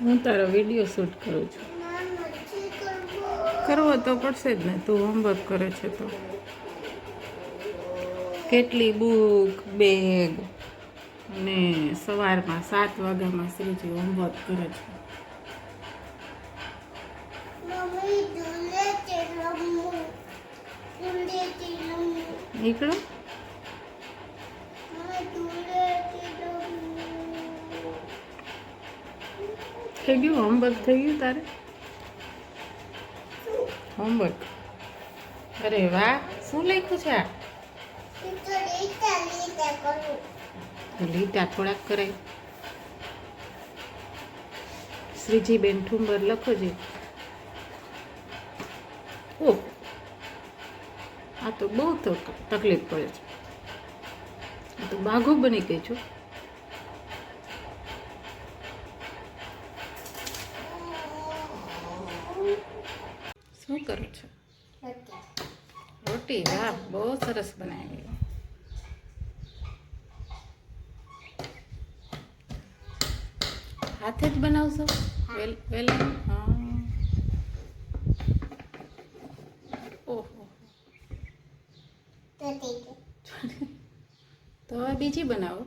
હું તારો video shoot કરું છું. કરવો તો પડશે જ ને, તું હોમવર્ક કરે છે તો. કેટલી બુક, બેગ અને સવારમાં 7 વાગ્યામાં શ્રીજી હોમવર્ક કરે છે. નીકળો. થઈ ગયું હોમવર્ક? થઈ ગયું તારે હોમવર્ક? અરે વાહ, શું લખ્યું છે આ? લીટા થોડાક કરાય. શ્રીજી બેન ઠુંબર લખો છે. ઓહ, આ તો બહુ તકલીફ પડે છે. આ તો બાઘો બની ગઈ છું. શું કરું છું? રોટી. વાહ, બહુ સરસ બનાવી. હાથે જ બનાવશો? વેલા? હા. ઓહો, તો હવે બીજી બનાવો.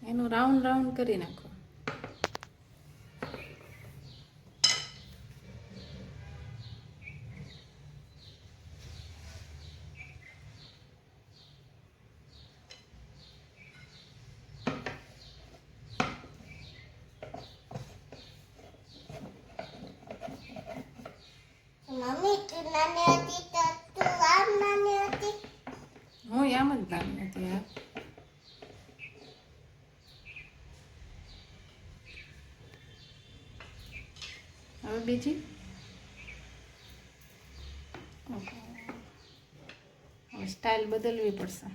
એનું રાઉન્ડ રાઉન્ડ કરી નાખો. મમ્મી તું નાની હતી તો તું આમ નાની હતી. હું આમ જ નાની હતી. હા, હવે બીજી. હવે સ્ટાઇલ બદલવી પડશે.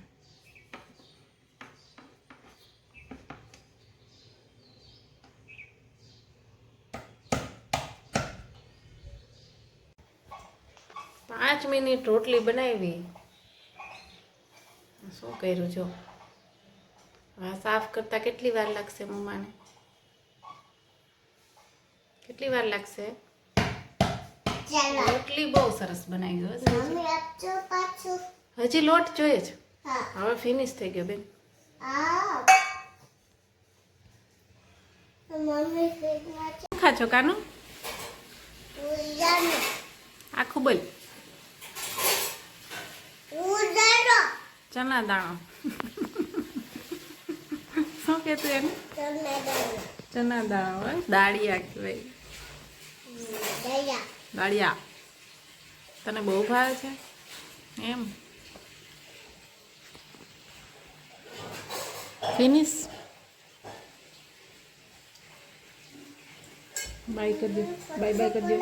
પાંચ મિનિટ રોટલી બનાવી. શું કર્યું જો? હા, સાફ કરતા કેટલી વાર લાગશે મમ્માને? કેટલી વાર લાગશે? રોટલી બહુ સરસ બનાવી. મમ્મી આપજો પાછું. હજી લોટ જોઈએ છે. હા. હવે ફિનિશ થઈ ગયો બેન. મમ્મી ફેટમાં છે. શું ખાચો કાનું? ઉજાનો. આખું બોલ. ઉજાનો. ચના દાણો. શું કહેતું એને? ચના દાણો હોય. દાળિયા કહેવાય. દાળિયા. તને બહુ ભાવે છે એમ? ફિનિશ. બાય કરી દો. બાય બાય કરી દો.